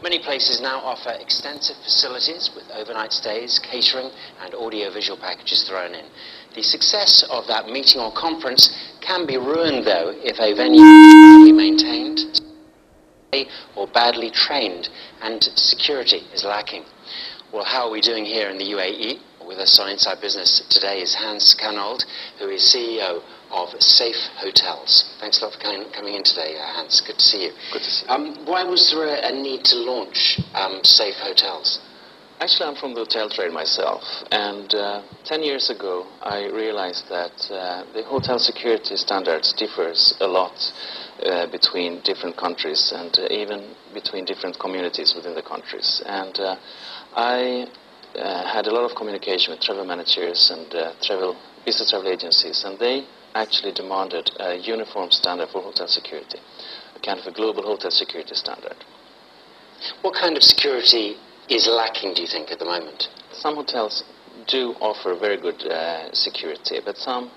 Many places now offer extensive facilities with overnight stays, catering and audio-visual packages thrown in. The success of that meeting or conference can be ruined, though, if a venue is poorly maintained or badly trained and security is lacking. Well, how are we doing here in the UAE? With us on Inside Business today is Hans, who is CEO of Safe Hotels. Thanks a lot for coming in today, Hans. Good to see you. Good to see you. Why was there a need to launch Safe Hotels? Actually, I'm from the hotel trade myself, and 10 years ago I realized that the hotel security standards differs a lot between different countries and even between different communities within the countries. And I had a lot of communication with travel managers and business travel agencies, and they actually demanded a uniform standard for hotel security, a kind of a global hotel security standard. What kind of security is lacking, do you think, at the moment? Some hotels do offer very good security, but some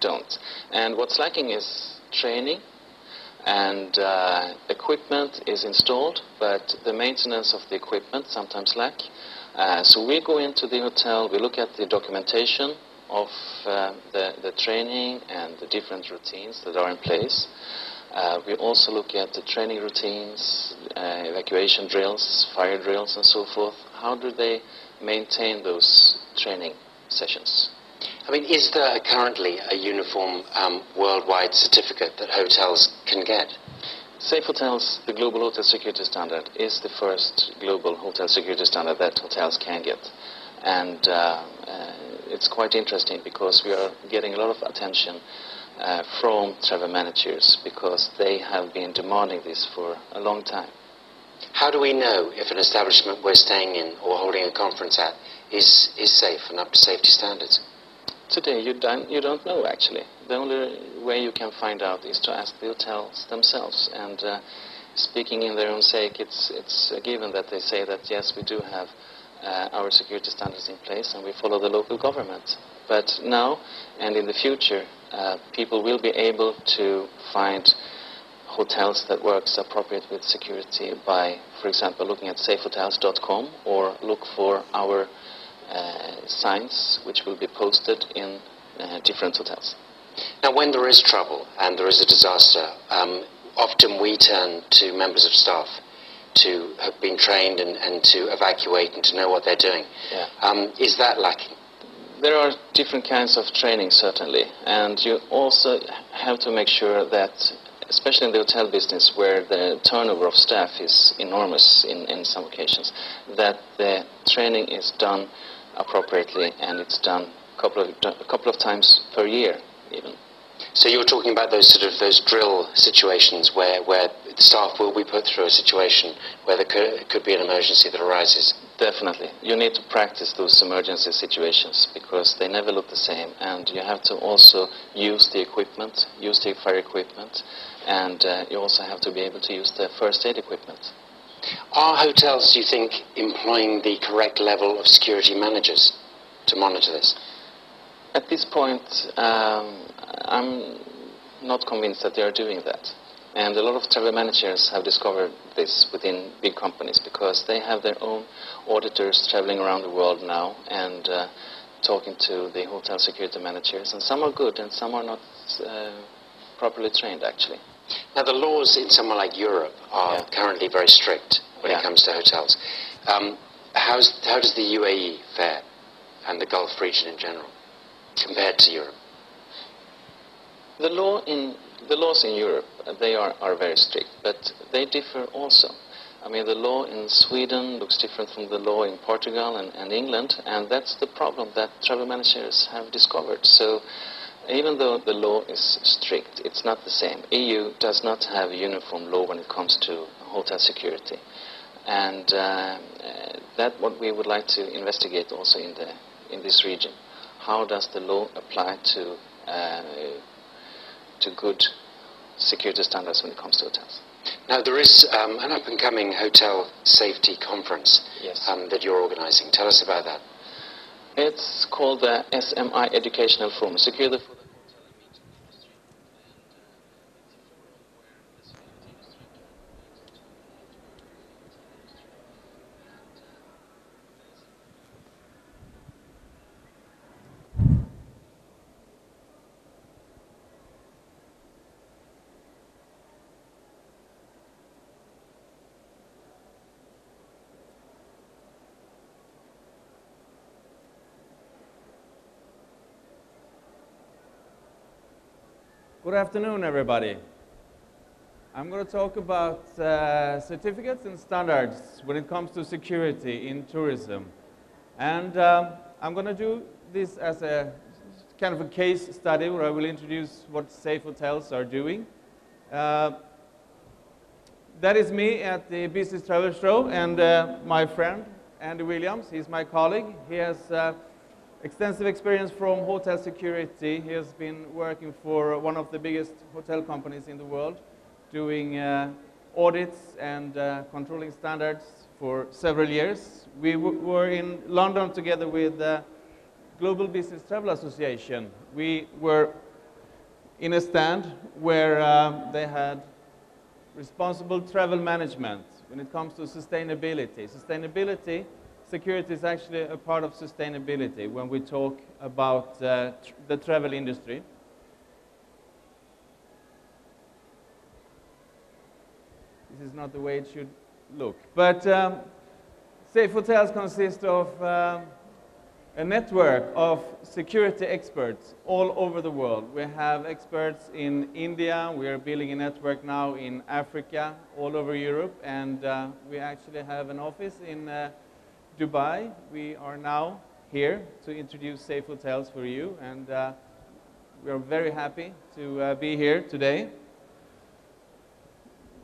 don't. And what's lacking is training, and equipment is installed, but the maintenance of the equipment sometimes lack. So we go into the hotel, we look at the documentation of the training and the different routines that are in place. We also look at the training routines, evacuation drills, fire drills and so forth. How do they maintain those training sessions? I mean, is there currently a uniform worldwide certificate that hotels can get? Safe Hotels, the global hotel security standard, is the first global hotel security standard that hotels can get. And it's quite interesting because we are getting a lot of attention from travel managers because they have been demanding this for a long time. How do we know if an establishment we're staying in or holding a conference at is safe and up to safety standards? Today you don't know, actually. The only way you can find out is to ask the hotels themselves, and speaking in their own sake, it's a given that they say that yes, we do have our security standards in place and we follow the local government. But now and in the future, people will be able to find hotels that works appropriate with security by, for example, looking at safehotels.com or look for our signs which will be posted in different hotels. Now, when there is trouble and there is a disaster, often we turn to members of staff to have been trained and to evacuate and to know what they're doing. Yeah. Is that lacking? There are different kinds of training, certainly, and you also have to make sure that, especially in the hotel business where the turnover of staff is enormous in some occasions, that the training is done appropriately and it's done a couple of times per year even. So you're talking about those drill situations where the staff will be put through a situation where there could be an emergency that arises? Definitely. You need to practice those emergency situations because they never look the same, and you have to also use the equipment, use the fire equipment, and you also have to be able to use the first aid equipment. Are hotels, do you think, employing the correct level of security managers to monitor this? At this point, I'm not convinced that they are doing that. And a lot of travel managers have discovered this within big companies because they have their own auditors traveling around the world now and talking to the hotel security managers. And some are good and some are not properly trained, actually. Now, the laws in somewhere like Europe are currently very strict when it comes to hotels. How does the UAE fare and the Gulf region in general compared to Europe? The laws in Europe, they are very strict, but they differ also. I mean, the law in Sweden looks different from the law in Portugal and England, and that's the problem that travel managers have discovered. So even though the law is strict, it's not the same. EU does not have a uniform law when it comes to hotel security. And that's what we would like to investigate also in this region. How does the law apply to good security standards when it comes to hotels? Now, there is an up-and-coming hotel safety conference that you're organizing. Tell us about that. It's called the SMI Educational Forum, Security for the Hotel and Meeting Industry. And it's a forum where the security industry can meet to Good afternoon, everybody. I'm going to talk about certificates and standards when it comes to security in tourism. And I'm going to do this as a kind of a case study where I will introduce what safe hotels are doing. That is me at the Business Travel Show, and my friend Andy Williams, he's my colleague. He has extensive experience from hotel security. He has been working for one of the biggest hotel companies in the world, doing audits and controlling standards for several years. We were in London together with Global Business Travel Association. We were in a stand where they had responsible travel management when it comes to sustainability. Security is actually a part of sustainability when we talk about the travel industry. This is not the way it should look. But safe hotels consist of a network of security experts all over the world. We have experts in India, we are building a network now in Africa, all over Europe, and we actually have an office in Dubai. We are now here to introduce safe hotels for you, and we are very happy to be here today.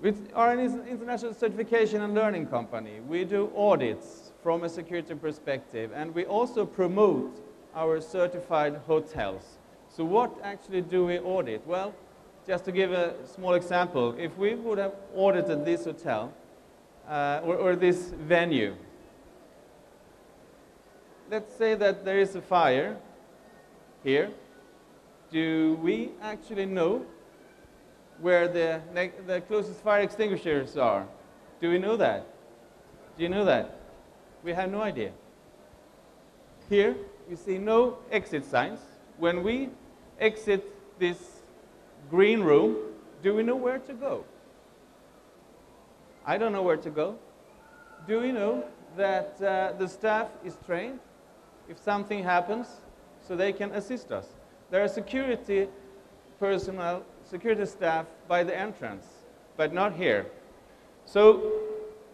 We are an international certification and learning company. We do audits from a security perspective, and we also promote our certified hotels. So what actually do we audit? Well, just to give a small example, if we would have audited this hotel or this venue, let's say that there is a fire here. Do we actually know where the closest fire extinguishers are? Do we know that? Do you know that? We have no idea. Here, you see no exit signs. When we exit this green room, do we know where to go? I don't know where to go. Do we know that the staff is trained if something happens so they can assist us? There are security personnel, security staff by the entrance, but not here. So,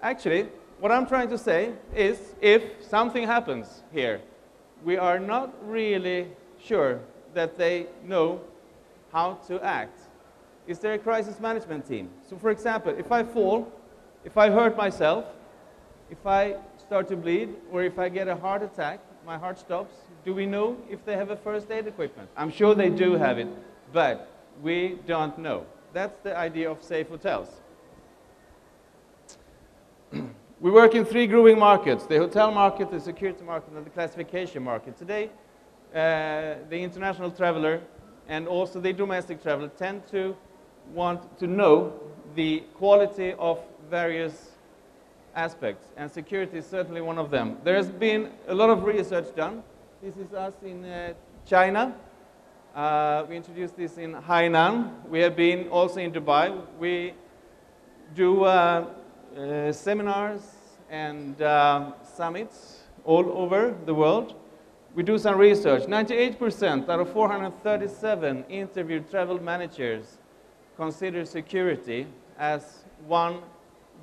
actually, what I'm trying to say is, if something happens here, we are not really sure that they know how to act. Is there a crisis management team? So for example, if I fall, if I hurt myself, if I start to bleed, or if I get a heart attack, my heart stops, do we know if they have a first aid equipment? I'm sure they do have it, but we don't know. That's the idea of safe hotels. We work in three growing markets: the hotel market, the security market, and the classification market. Today, the international traveler and also the domestic traveler tend to want to know the quality of various aspects, and security is certainly one of them. There has been a lot of research done. This is us in China. We introduced this in Hainan. We have been also in Dubai. We do seminars and summits all over the world. We do some research. 98% out of 437 interviewed travel managers consider security as one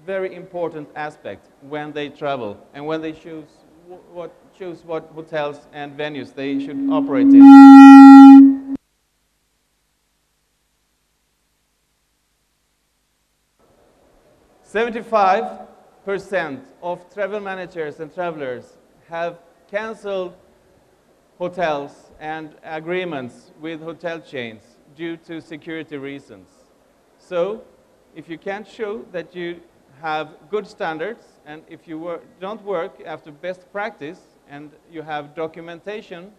very important aspect when they travel and when they choose what hotels and venues they should operate in. 75% of travel managers and travelers have canceled hotels and agreements with hotel chains due to security reasons. So, if you can't show that you have good standards, and if you don't work after best practice, and you have documentation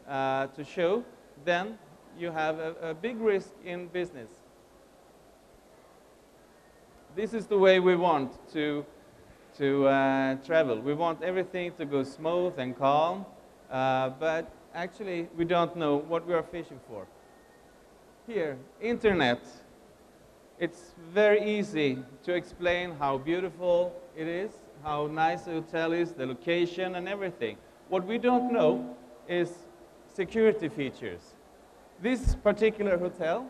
to show, then you have a big risk in business. This is the way we want to travel. We want everything to go smooth and calm, but actually we don't know what we are fishing for. Here, internet. It's very easy to explain how beautiful it is, how nice the hotel is, the location and everything. What we don't know is security features. This particular hotel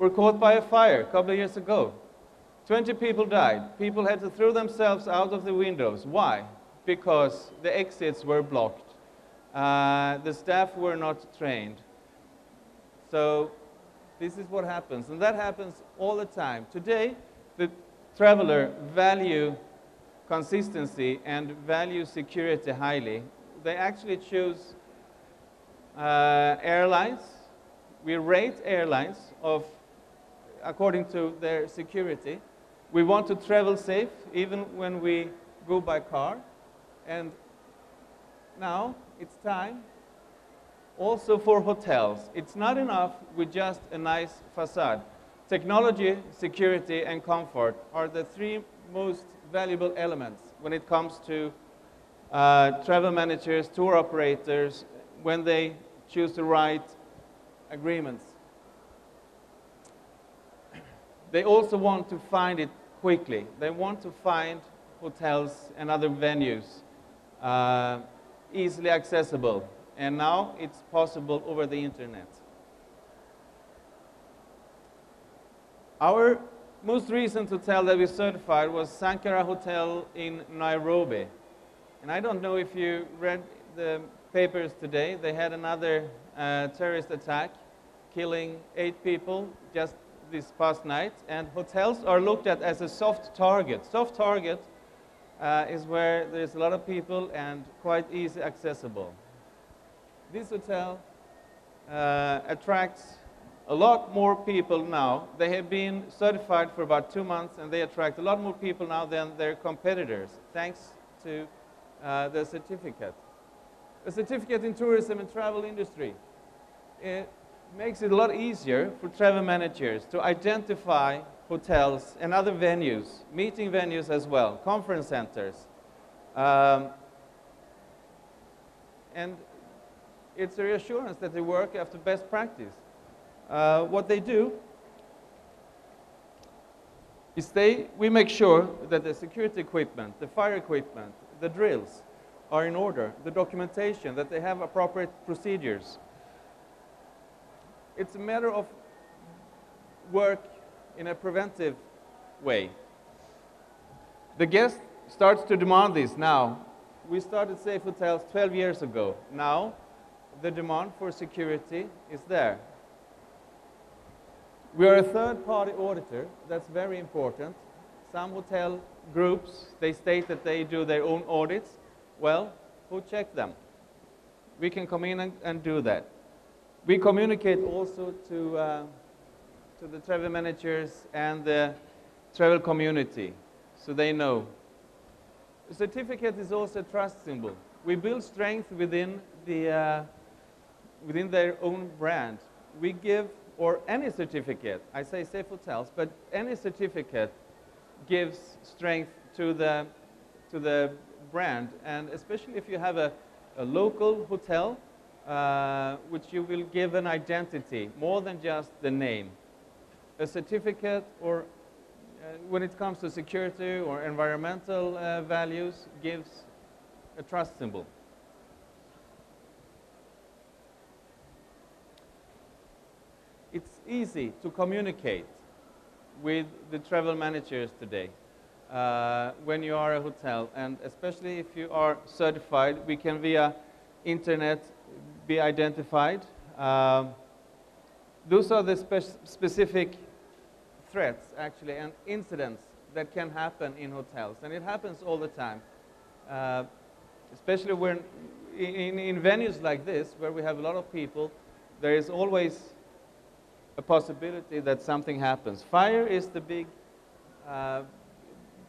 were caught by a fire a couple of years ago. 20 people died. People had to throw themselves out of the windows. Why? Because the exits were blocked. The staff were not trained. So this is what happens, and that happens all the time. Today, the traveler value consistency and value security highly. They actually choose airlines. We rate airlines according to their security. We want to travel safe even when we go by car. And now it's time also for hotels. It's not enough with just a nice facade. Technology, security, and comfort are the three most valuable elements when it comes to travel managers, tour operators, when they choose to write agreements. They also want to find it quickly. They want to find hotels and other venues easily accessible. And now it's possible over the internet. Our most recent hotel that we certified was Sankara Hotel in Nairobi. And I don't know if you read the papers today. They had another terrorist attack, killing 8 people just this past night. And hotels are looked at as a soft target. Soft target is where there's a lot of people and quite easy accessible. This hotel attracts a lot more people now. They have been certified for about 2 months, and they attract a lot more people now than their competitors, thanks to the certificate. A certificate in tourism and travel industry. It makes it a lot easier for travel managers to identify hotels and other venues, meeting venues as well, conference centers. And it's a reassurance that they work after best practice. What they do is we make sure that the security equipment, the fire equipment, the drills are in order, the documentation, that they have appropriate procedures. It's a matter of work in a preventive way. The guest starts to demand this now. We started Safe Hotels 12 years ago. Now, the demand for security is there. We are a third-party auditor. That's very important. Some hotel groups, they state that they do their own audits. Well, who check them? We can come in and do that. We communicate also to the travel managers and the travel community, so they know. The certificate is also a trust symbol. We build strength within their own brand. We give, or any certificate, I say Safe Hotels, but any certificate gives strength to the brand, and especially if you have a local hotel, which you will give an identity, more than just the name. A certificate, or when it comes to security or environmental values, gives a trust symbol. It's easy to communicate with the travel managers today when you are a hotel, and especially if you are certified, we can via internet be identified. Those are the specific threats, actually, and incidents that can happen in hotels, and it happens all the time, especially when in venues like this, where we have a lot of people, there is always a possibility that something happens. Fire is the big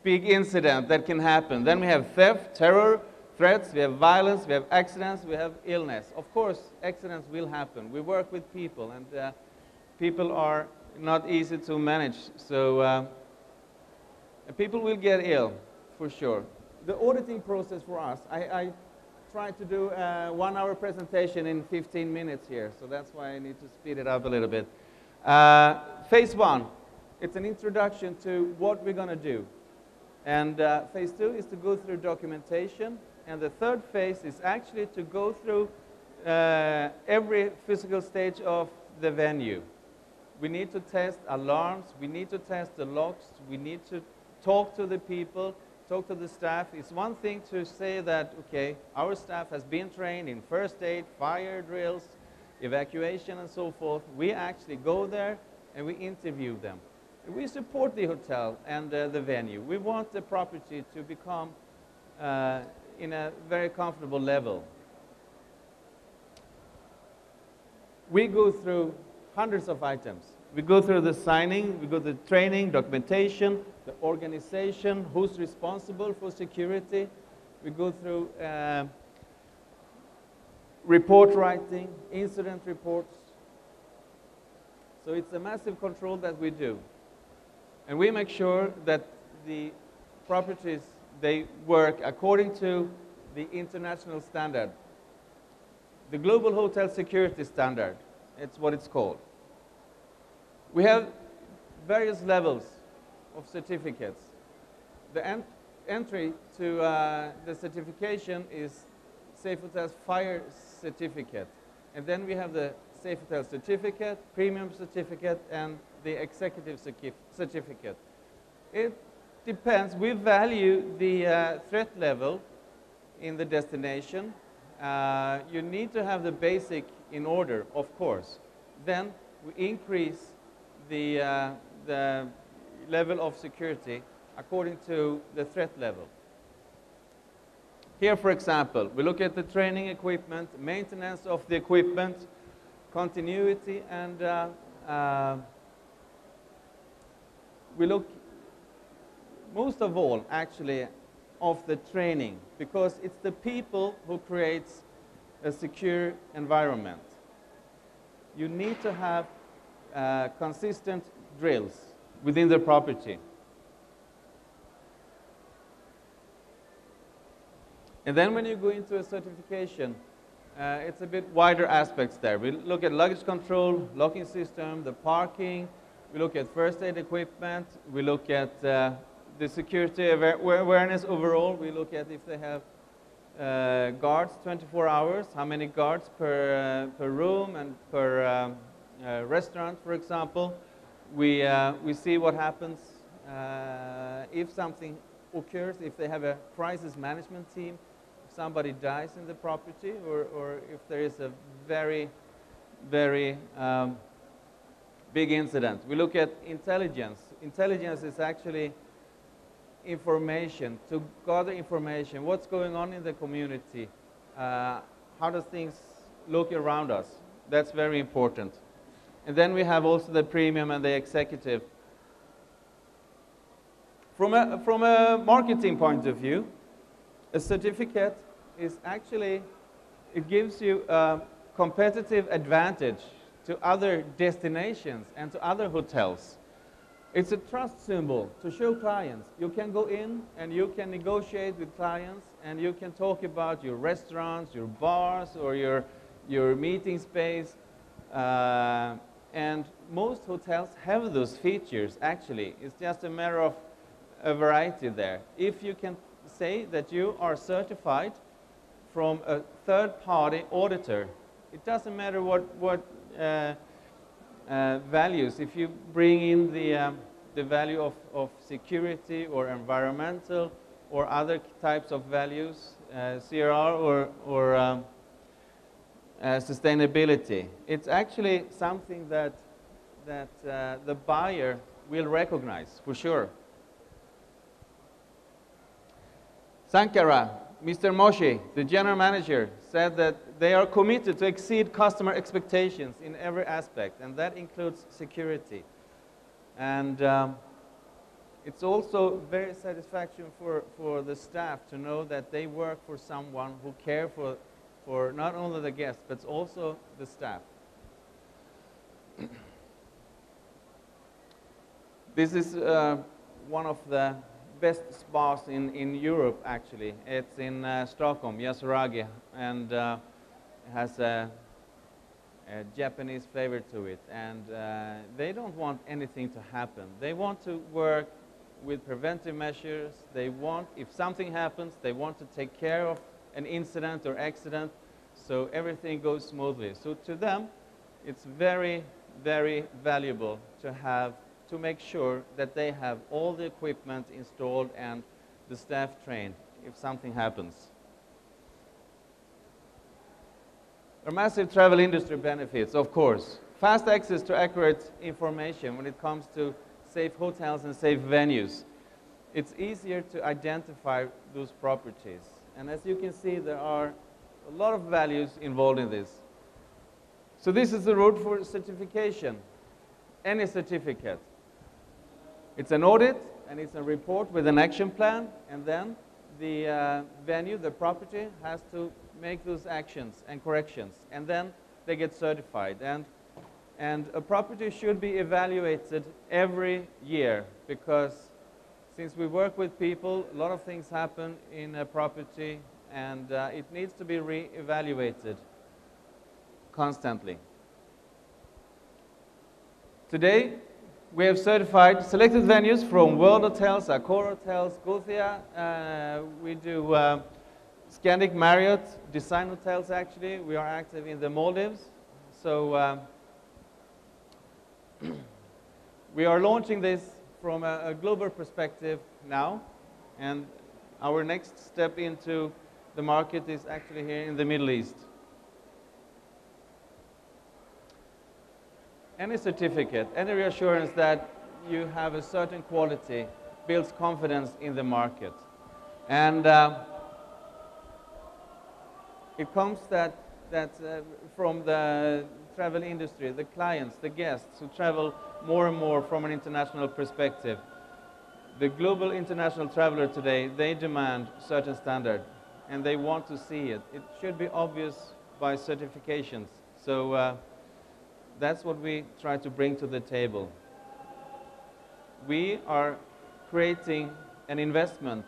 incident that can happen. Then we have theft, terror, threats, we have violence, we have accidents, we have illness. Of course, accidents will happen. We work with people, and people are not easy to manage. So people will get ill, for sure. The auditing process for us, I tried to do a 1-hour presentation in 15 minutes here, so that's why I need to speed it up a little bit. Phase 1, it's an introduction to what we're going to do. And phase 2 is to go through documentation. And the third phase is actually to go through every physical stage of the venue. We need to test alarms, we need to test the locks, we need to talk to the people, talk to the staff. It's one thing to say that, okay, our staff has been trained in first aid, fire drills, evacuation and so forth. We actually go there and we interview them. We support the hotel and the venue. We want the property to become in a very comfortable level. We go through hundreds of items. We go through the signing, we go through the training, documentation, the organization, who's responsible for security. We go through report writing, incident reports. So it's a massive control that we do. And we make sure that the properties, they work according to the international standard. The Global Hotel Security Standard, it's what it's called. We have various levels of certificates. The entry to the certification is Safe Hotels Fire Certificate. And then we have the Safe Hotel Certificate, Premium Certificate, and the Executive Certificate. It depends. We value the threat level in the destination. You need to have the basic in order, of course. Then we increase the level of security according to the threat level. Here, for example, we look at the training equipment, maintenance of the equipment, continuity, and we look most of all, actually, of the training, because it's the people who creates a secure environment. You need to have consistent drills within the property. And then when you go into a certification, it's a bit wider aspects there. We look at luggage control, locking system, the parking, we look at first aid equipment, we look at the security awareness overall, we look at if they have guards 24 hours, how many guards per room and per restaurant, for example. We see what happens if something occurs, if they have a crisis management team, if somebody dies in the property, or if there is a very, very big incident. We look at intelligence. Intelligence is actually information, to gather information, what's going on in the community, how does things look around us. That's very important. And then we have also the premium and the executive. From a marketing point of view, a certificate is actually, it gives you a competitive advantage to other destinations and to other hotels. It's a trust symbol to show clients. You can go in and you can negotiate with clients and you can talk about your restaurants, your bars, or your meeting space. And most hotels have those features, actually. It's just a matter of a variety there. If you can say that you are certified from a third-party auditor, it doesn't matter what values. If you bring in the value of security or environmental or other types of values, CRR or sustainability, it's actually something that the buyer will recognize for sure. Sankara, Mr. Moshe, the general manager, said that they are committed to exceed customer expectations in every aspect, and that includes security. And it's also very satisfaction for the staff to know that they work for someone who cares for not only the guests, but also the staff. This is one of the best spas in Europe, actually. It's in Stockholm, Yasuragi, and it has a Japanese flavor to it. And they don't want anything to happen. They want to work with preventive measures. They want, if something happens, they want to take care of an incident or accident so everything goes smoothly. So to them, it's very, very valuable to make sure that they have all the equipment installed and the staff trained if something happens. There are massive travel industry benefits, of course. Fast access to accurate information when it comes to safe hotels and safe venues. It's easier to identify those properties. And as you can see, there are a lot of values involved in this. So this is the route for certification, any certificate. It's an audit, and it's a report with an action plan, and then the venue, the property, has to make those actions and corrections, and then they get certified. And a property should be evaluated every year, because since we work with people, a lot of things happen in a property, and it needs to be re-evaluated constantly. Today, we have certified selected venues from World Hotels, Accor Hotels, Gothia. We do Scandic, Marriott, Design Hotels actually. We are active in the Maldives. So we are launching this from a global perspective now. And our next step into the market is actually here in the Middle East. Any certificate, any reassurance that you have a certain quality builds confidence in the market. And it comes from the travel industry, the clients, the guests who travel more and more from an international perspective. The global international traveler today, they demand certain standard, and they want to see it. It should be obvious by certifications. So that's what we try to bring to the table. We are creating an investment.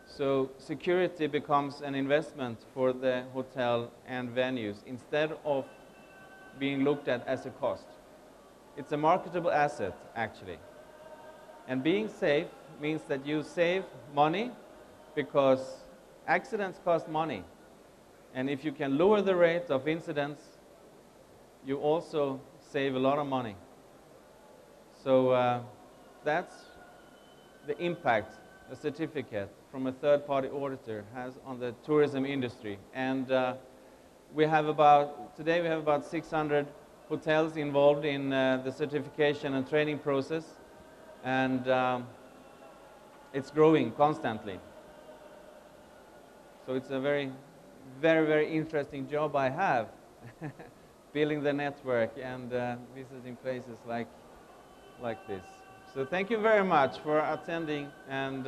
So security becomes an investment for the hotel and venues instead of being looked at as a cost. It's a marketable asset, actually. And being safe means that you save money, because accidents cost money. And if you can lower the rate of incidents, you also save a lot of money. So that's the impact a certificate from a third-party auditor has on the tourism industry. And today we have about 600 hotels involved in the certification and training process, and it's growing constantly. So it's a very, very interesting job I have. Building the network and visiting places like this. So thank you very much for attending, and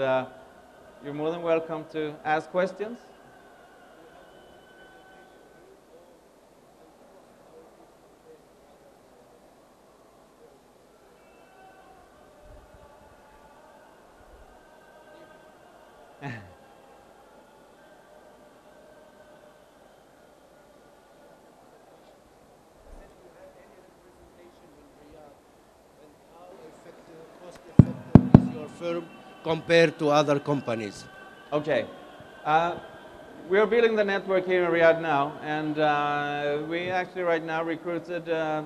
you're more than welcome to ask questions. Firm compared to other companies? Okay. We are building the network here in Riyadh now, and we actually right now recruited a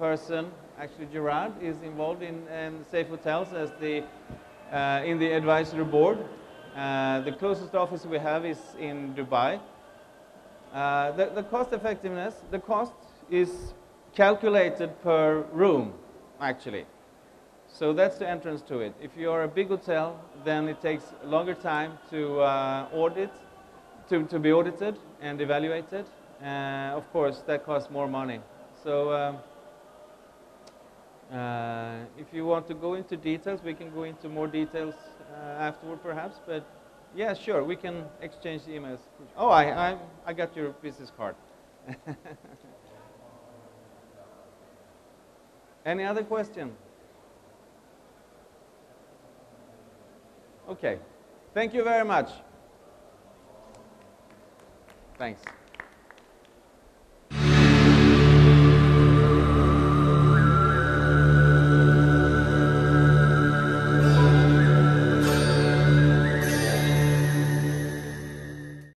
person, actually Gerard, is involved in Safe Hotels as in the advisory board. The closest office we have is in Dubai. The cost effectiveness, the cost is calculated per room, actually. So that's the entrance to it. If you're a big hotel, then it takes a longer time to to be audited and evaluated. Of course, that costs more money. So if you want to go into details, we can go into more details afterward, perhaps. But yeah, sure, we can exchange emails. Oh, I got your business card. Any other question? Okay. Thank you very much. Thanks.